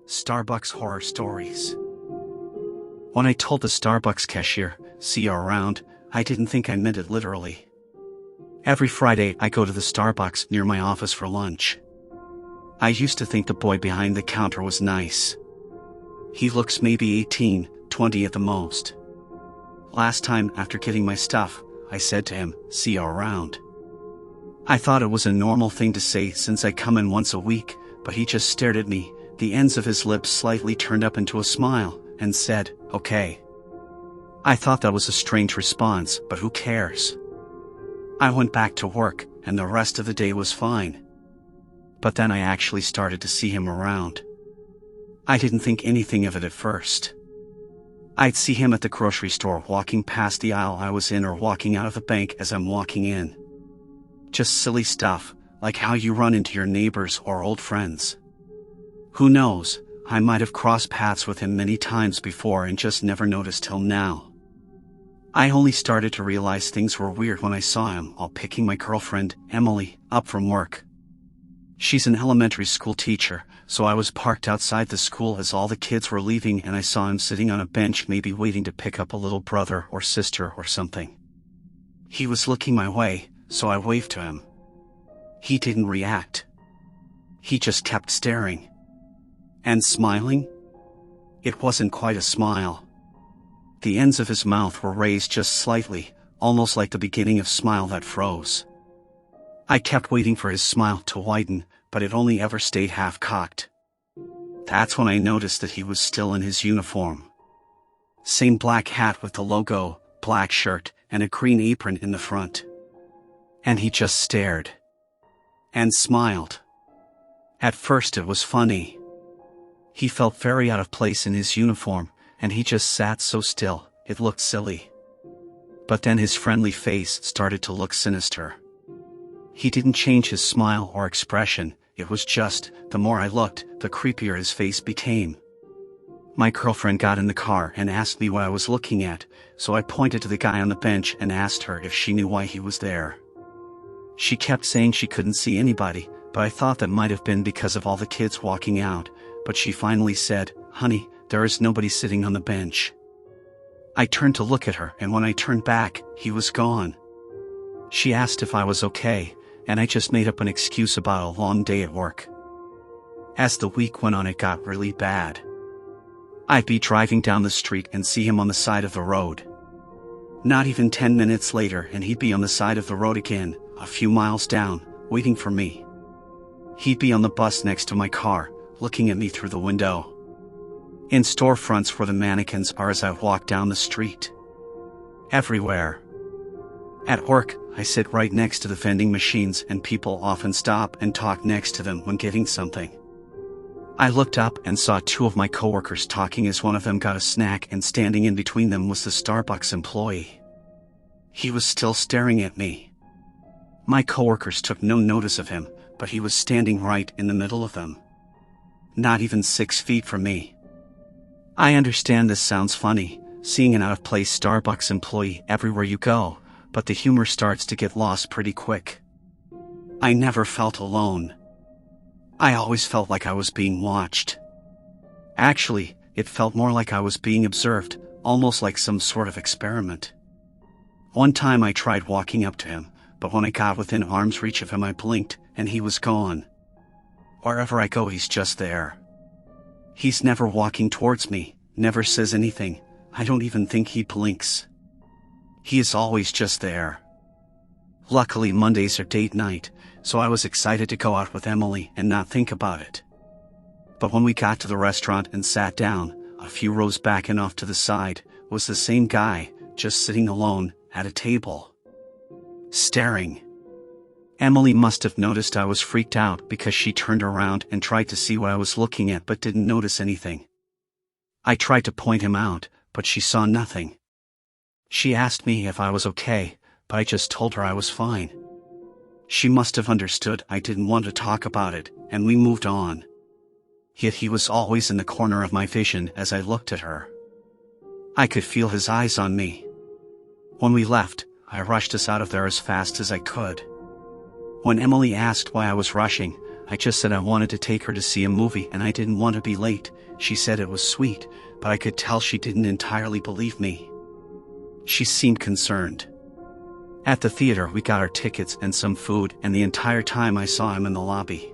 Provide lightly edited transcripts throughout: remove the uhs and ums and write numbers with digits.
Starbucks horror stories. When I told the Starbucks cashier, "See you around," I didn't think I meant it literally. Every Friday I go to the Starbucks near my office for lunch. I used to think the boy behind the counter was nice. He looks maybe 18, 20 at the most. Last time, after getting my stuff, I said to him, "See you around." I thought it was a normal thing to say since I come in once a week, but he just stared at me, the ends of his lips slightly turned up into a smile, and said, "Okay." I thought that was a strange response, but who cares? I went back to work, and the rest of the day was fine. But then I actually started to see him around. I didn't think anything of it at first. I'd see him at the grocery store walking past the aisle I was in or walking out of the bank as I'm walking in. Just silly stuff, like how you run into your neighbors or old friends. Who knows, I might have crossed paths with him many times before and just never noticed till now. I only started to realize things were weird when I saw him while picking my girlfriend, Emily, up from work. She's an elementary school teacher, so I was parked outside the school as all the kids were leaving and I saw him sitting on a bench maybe waiting to pick up a little brother or sister or something. He was looking my way, so I waved to him. He didn't react. He just kept staring. And smiling? It wasn't quite a smile. The ends of his mouth were raised just slightly, almost like the beginning of smile that froze. I kept waiting for his smile to widen, but it only ever stayed half-cocked. That's when I noticed that he was still in his uniform. Same black hat with the logo, black shirt, and a green apron in the front. And he just stared. And smiled. At first it was funny. He felt very out of place in his uniform, and he just sat so still, it looked silly. But then his friendly face started to look sinister. He didn't change his smile or expression, it was just, the more I looked, the creepier his face became. My girlfriend got in the car and asked me what I was looking at, so I pointed to the guy on the bench and asked her if she knew why he was there. She kept saying she couldn't see anybody, but I thought that might have been because of all the kids walking out, but she finally said, "Honey, there is nobody sitting on the bench." I turned to look at her, and when I turned back, he was gone. She asked if I was okay, and I just made up an excuse about a long day at work. As the week went on, it got really bad. I'd be driving down the street and see him on the side of the road. Not even 10 minutes later and he'd be on the side of the road again, a few miles down, waiting for me. He'd be on the bus next to my car, looking at me through the window. In storefronts where the mannequins are as I walk down the street. Everywhere. At work, I sit right next to the vending machines and people often stop and talk next to them when getting something. I looked up and saw two of my coworkers talking as one of them got a snack and standing in between them was the Starbucks employee. He was still staring at me. My coworkers took no notice of him, but he was standing right in the middle of them. Not even 6 feet from me. I understand this sounds funny, seeing an out-of-place Starbucks employee everywhere you go, but the humor starts to get lost pretty quick. I never felt alone. I always felt like I was being watched. Actually, it felt more like I was being observed, almost like some sort of experiment. One time I tried walking up to him, but when I got within arm's reach of him I blinked, and he was gone. Wherever I go he's just there. He's never walking towards me, never says anything, I don't even think he blinks. He is always just there. Luckily Mondays are date night, so I was excited to go out with Emily and not think about it. But when we got to the restaurant and sat down, a few rows back and off to the side, was the same guy, just sitting alone, at a table. Staring. Emily must have noticed I was freaked out because she turned around and tried to see what I was looking at but didn't notice anything. I tried to point him out, but she saw nothing. She asked me if I was okay, but I just told her I was fine. She must have understood I didn't want to talk about it, and we moved on. Yet he was always in the corner of my vision as I looked at her. I could feel his eyes on me. When we left, I rushed us out of there as fast as I could. When Emily asked why I was rushing, I just said I wanted to take her to see a movie and I didn't want to be late. She said it was sweet, but I could tell she didn't entirely believe me. She seemed concerned. At the theater, we got our tickets and some food, and the entire time I saw him in the lobby.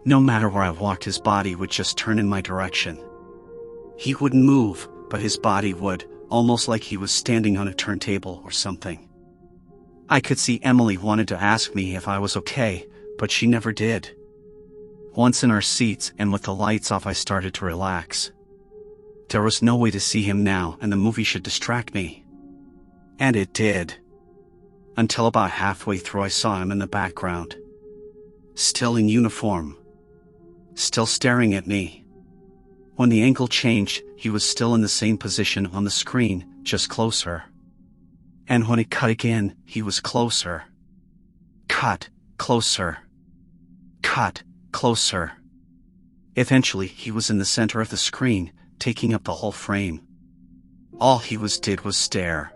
No matter where I walked, his body would just turn in my direction. He wouldn't move, but his body would, almost like he was standing on a turntable or something. I could see Emily wanted to ask me if I was okay, but she never did. Once in our seats and with the lights off, I started to relax. There was no way to see him now, and the movie should distract me. And it did. Until about halfway through, I saw him in the background. Still in uniform. Still staring at me. When the angle changed, he was still in the same position on the screen, just closer. And when it cut again, he was closer. Cut, closer. Cut, closer. Eventually, he was in the center of the screen, taking up the whole frame. All he did was stare.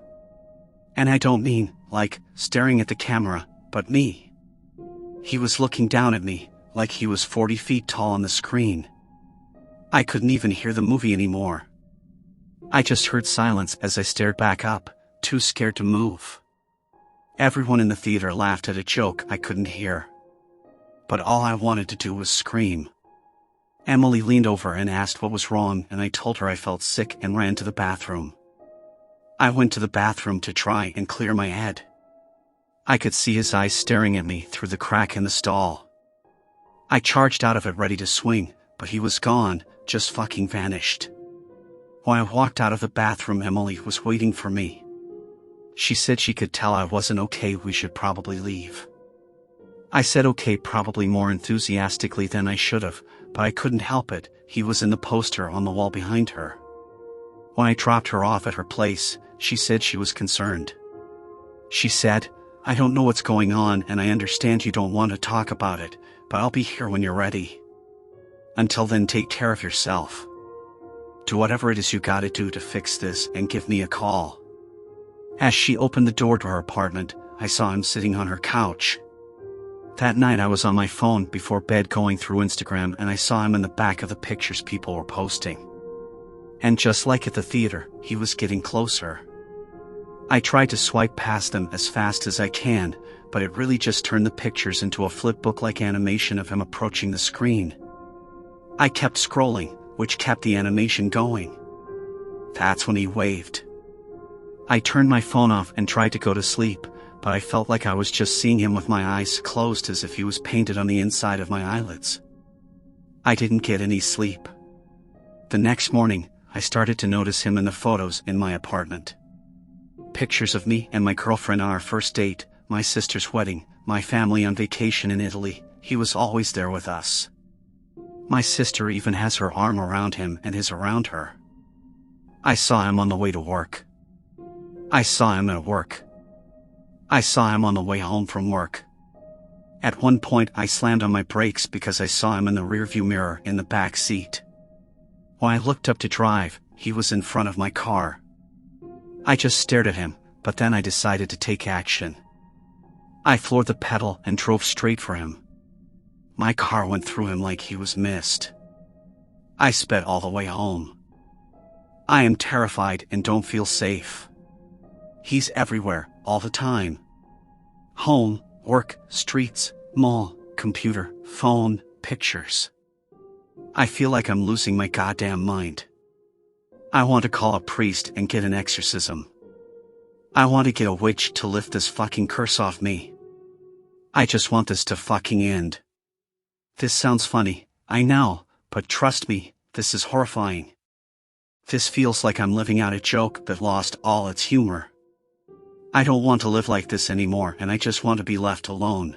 And I don't mean, like, staring at the camera, but me. He was looking down at me, like he was 40 feet tall on the screen. I couldn't even hear the movie anymore. I just heard silence as I stared back up, too scared to move. Everyone in the theater laughed at a joke I couldn't hear. But all I wanted to do was scream. Emily leaned over and asked what was wrong, and I told her I felt sick and ran to the bathroom. I went to the bathroom to try and clear my head. I could see his eyes staring at me through the crack in the stall. I charged out of it ready to swing, but he was gone, just fucking vanished. When I walked out of the bathroom, Emily was waiting for me. She said she could tell I wasn't okay, we should probably leave. I said okay, probably more enthusiastically than I should have, but I couldn't help it, he was in the poster on the wall behind her. When I dropped her off at her place, she said she was concerned. She said, "I don't know what's going on and I understand you don't want to talk about it, but I'll be here when you're ready. Until then, take care of yourself. Do whatever it is you gotta do to fix this and give me a call." As she opened the door to her apartment, I saw him sitting on her couch. That night I was on my phone before bed going through Instagram, and I saw him in the back of the pictures people were posting. And just like at the theater, he was getting closer. I tried to swipe past them as fast as I can, but it really just turned the pictures into a flipbook-like animation of him approaching the screen. I kept scrolling, which kept the animation going. That's when he waved. I turned my phone off and tried to go to sleep, but I felt like I was just seeing him with my eyes closed, as if he was painted on the inside of my eyelids. I didn't get any sleep. The next morning, I started to notice him in the photos in my apartment. Pictures of me and my girlfriend on our first date, my sister's wedding, my family on vacation in Italy. He was always there with us. My sister even has her arm around him and is around her. I saw him on the way to work. I saw him at work. I saw him on the way home from work. At one point, I slammed on my brakes because I saw him in the rearview mirror in the back seat. When I looked up to drive, he was in front of my car. I just stared at him, but then I decided to take action. I floored the pedal and drove straight for him. My car went through him like he was mist. I sped all the way home. I am terrified and don't feel safe. He's everywhere, all the time. Home, work, streets, mall, computer, phone, pictures. I feel like I'm losing my goddamn mind. I want to call a priest and get an exorcism. I want to get a witch to lift this fucking curse off me. I just want this to fucking end. This sounds funny, I know, but trust me, this is horrifying. This feels like I'm living out a joke that lost all its humor. I don't want to live like this anymore, and I just want to be left alone.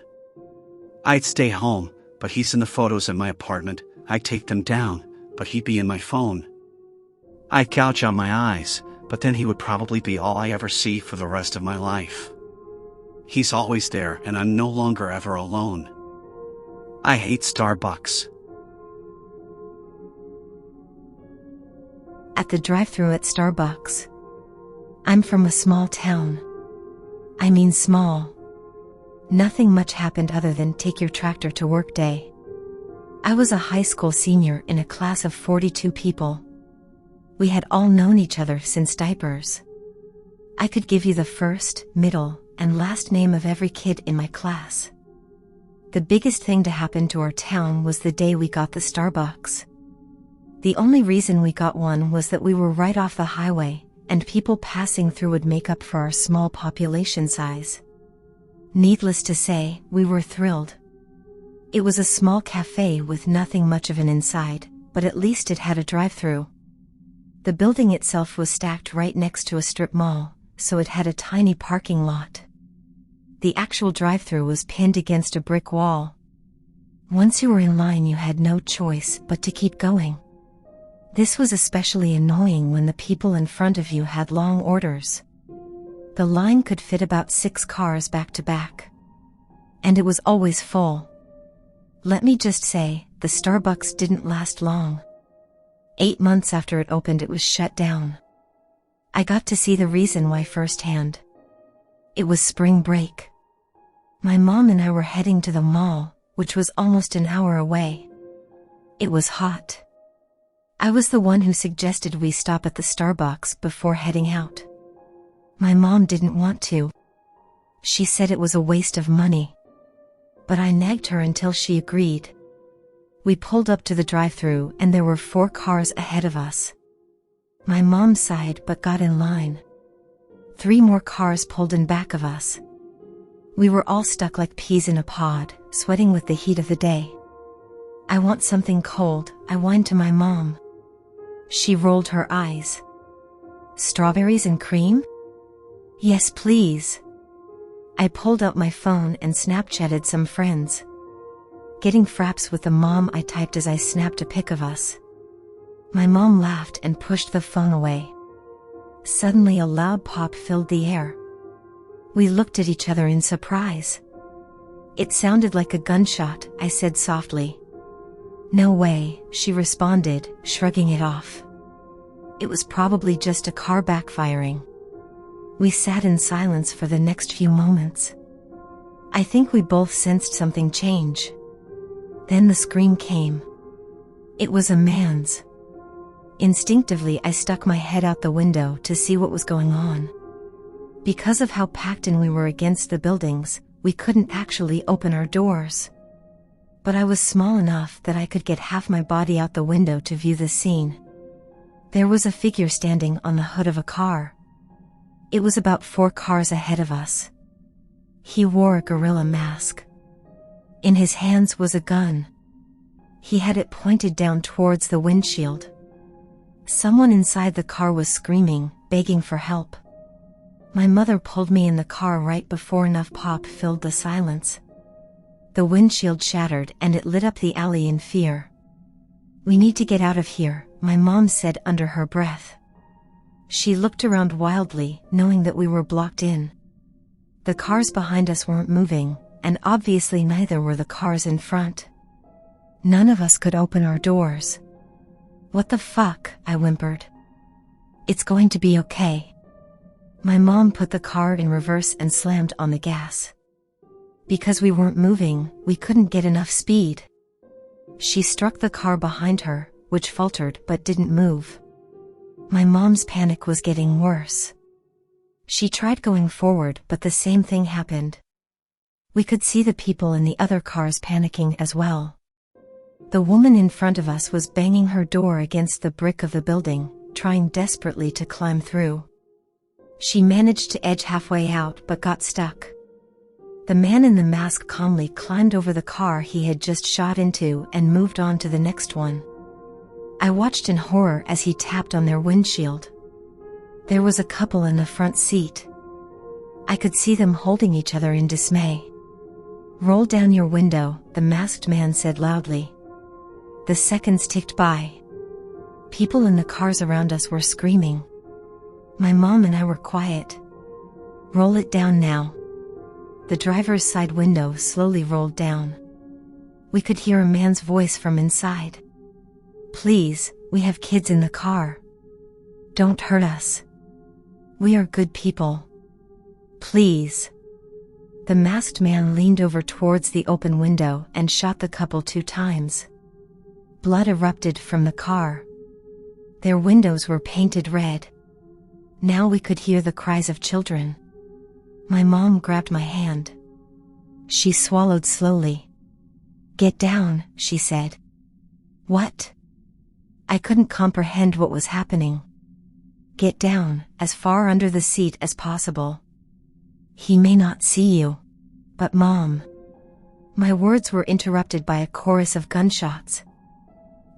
I'd stay home, but he's in the photos in my apartment. I'd take them down, but he'd be in my phone. I'd gouge out my eyes, but then he would probably be all I ever see for the rest of my life. He's always there, and I'm no longer ever alone. I hate Starbucks. At the drive-thru at Starbucks. I'm from a small town. I mean small. Nothing much happened other than take your tractor to work day. I was a high school senior in a class of 42 people. We had all known each other since diapers. I could give you the first, middle, and last name of every kid in my class. The biggest thing to happen to our town was the day we got the Starbucks. The only reason we got one was that we were right off the highway, and people passing through would make up for our small population size. Needless to say, we were thrilled. It was a small cafe with nothing much of an inside, but at least it had a drive-through. The building itself was stacked right next to a strip mall, so it had a tiny parking lot. The actual drive-through was pinned against a brick wall. Once you were in line, you had no choice but to keep going. This was especially annoying when the people in front of you had long orders. The line could fit about 6 cars back to back. And it was always full. Let me just say, the Starbucks didn't last long. 8 months after it opened, it was shut down. I got to see the reason why firsthand. It was spring break. My mom and I were heading to the mall, which was almost an hour away. It was hot. I was the one who suggested we stop at the Starbucks before heading out. My mom didn't want to. She said it was a waste of money. But I nagged her until she agreed. We pulled up to the drive-thru and there were 4 cars ahead of us. My mom sighed but got in line. 3 more cars pulled in back of us. We were all stuck like peas in a pod, sweating with the heat of the day. "I want something cold," I whined to my mom. She rolled her eyes. "Strawberries and cream?" "Yes, please." I pulled out my phone and Snapchatted some friends. "Getting fraps with the mom," I typed as I snapped a pic of us. My mom laughed and pushed the phone away. Suddenly a loud pop filled the air. We looked at each other in surprise. "It sounded like a gunshot," I said softly. "No way," she responded, shrugging it off. "It was probably just a car backfiring." We sat in silence for the next few moments. I think we both sensed something change. Then the scream came. It was a man's. Instinctively, I stuck my head out the window to see what was going on. Because of how packed in we were against the buildings, we couldn't actually open our doors. But I was small enough that I could get half my body out the window to view the scene. There was a figure standing on the hood of a car. It was about 4 cars ahead of us. He wore a gorilla mask. In his hands was a gun. He had it pointed down towards the windshield. Someone inside the car was screaming, begging for help. My mother pulled me in the car right before enough pop filled the silence. The windshield shattered and it lit up the alley in fear. "We need to get out of here," my mom said under her breath. She looked around wildly, knowing that we were blocked in. The cars behind us weren't moving, and obviously neither were the cars in front. None of us could open our doors. "What the fuck?" I whimpered. "It's going to be okay." My mom put the car in reverse and slammed on the gas. Because we weren't moving, we couldn't get enough speed. She struck the car behind her, which faltered but didn't move. My mom's panic was getting worse. She tried going forward, but the same thing happened. We could see the people in the other cars panicking as well. The woman in front of us was banging her door against the brick of the building, trying desperately to climb through. She managed to edge halfway out but got stuck. The man in the mask calmly climbed over the car he had just shot into and moved on to the next one. I watched in horror as he tapped on their windshield. There was a couple in the front seat. I could see them holding each other in dismay. "Roll down your window," the masked man said loudly. The seconds ticked by. People in the cars around us were screaming. My mom and I were quiet. "Roll it down now." The driver's side window slowly rolled down. We could hear a man's voice from inside. "Please, we have kids in the car. Don't hurt us. We are good people. Please." The masked man leaned over towards the open window and shot the couple 2 times. Blood erupted from the car. Their windows were painted red. Now we could hear the cries of children. My mom grabbed my hand. She swallowed slowly. "Get down," she said. "What?" I couldn't comprehend what was happening. "Get down, as far under the seat as possible. He may not see you." "But Mom..." My words were interrupted by a chorus of gunshots.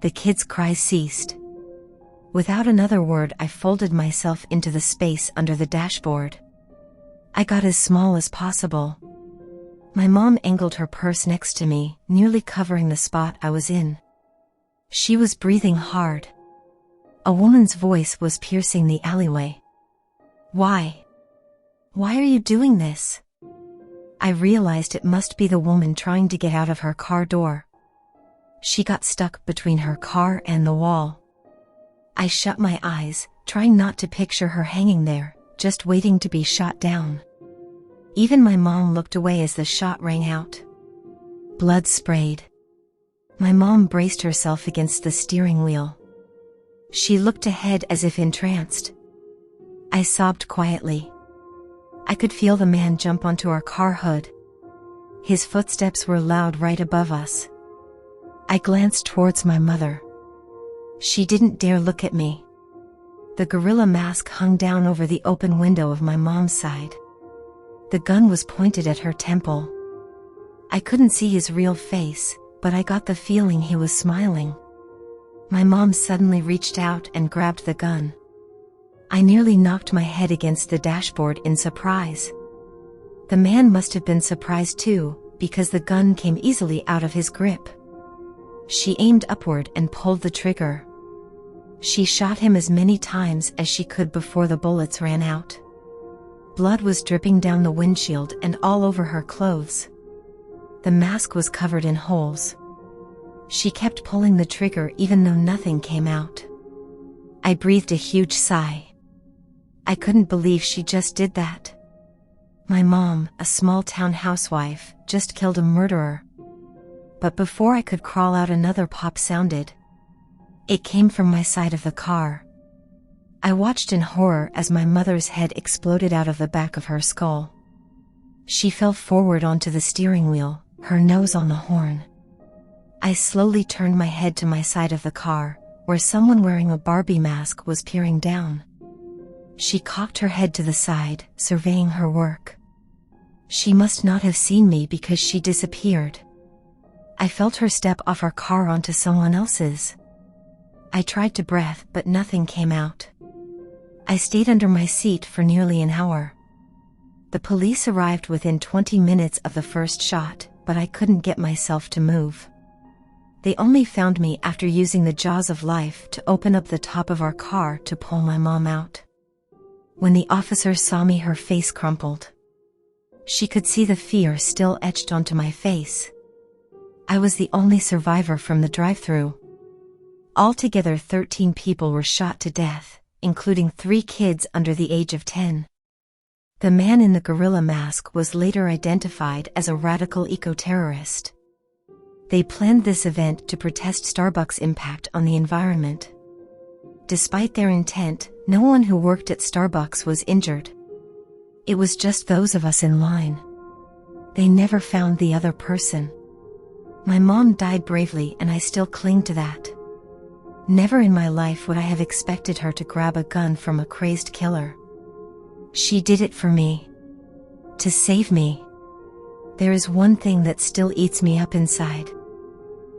The kids' cries ceased. Without another word, I folded myself into the space under the dashboard. I got as small as possible. My mom angled her purse next to me, nearly covering the spot I was in. She was breathing hard. A woman's voice was piercing the alleyway. "Why? Why are you doing this?" I realized it must be the woman trying to get out of her car door. She got stuck between her car and the wall. I shut my eyes, trying not to picture her hanging there, just waiting to be shot down. Even my mom looked away as the shot rang out. Blood sprayed. My mom braced herself against the steering wheel. She looked ahead as if entranced. I sobbed quietly. I could feel the man jump onto our car hood. His footsteps were loud right above us. I glanced towards my mother. She didn't dare look at me. The gorilla mask hung down over the open window of my mom's side. The gun was pointed at her temple. I couldn't see his real face, but I got the feeling he was smiling. My mom suddenly reached out and grabbed the gun. I nearly knocked my head against the dashboard in surprise. The man must have been surprised too, because the gun came easily out of his grip. She aimed upward and pulled the trigger. She shot him as many times as she could before the bullets ran out. Blood was dripping down the windshield and all over her clothes. The mask was covered in holes. She kept pulling the trigger even though nothing came out. I breathed a huge sigh. I couldn't believe she just did that. My mom, a small-town housewife, just killed a murderer. But before I could crawl out, another pop sounded. It came from my side of the car. I watched in horror as my mother's head exploded out of the back of her skull. She fell forward onto the steering wheel, her nose on the horn. I slowly turned my head to my side of the car, where someone wearing a Barbie mask was peering down. She cocked her head to the side, surveying her work. She must not have seen me because she disappeared. I felt her step off our car onto someone else's. I tried to breathe, but nothing came out. I stayed under my seat for nearly an hour. The police arrived within 20 minutes of the first shot, but I couldn't get myself to move. They only found me after using the jaws of life to open up the top of our car to pull my mom out. When the officer saw me, her face crumpled. She could see the fear still etched onto my face. I was the only survivor from the drive-thru. Altogether, 13 people were shot to death, including 3 kids under the age of 10. The man in the gorilla mask was later identified as a radical eco-terrorist. They planned this event to protest Starbucks' impact on the environment. Despite their intent, no one who worked at Starbucks was injured. It was just those of us in line. They never found the other person. My mom died bravely, and I still cling to that. Never in my life would I have expected her to grab a gun from a crazed killer. She did it for me. To save me. There is one thing that still eats me up inside.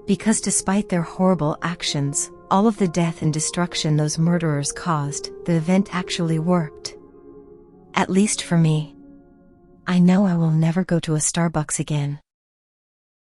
Because despite their horrible actions, all of the death and destruction those murderers caused, the event actually worked. At least for me. I know I will never go to a Starbucks again.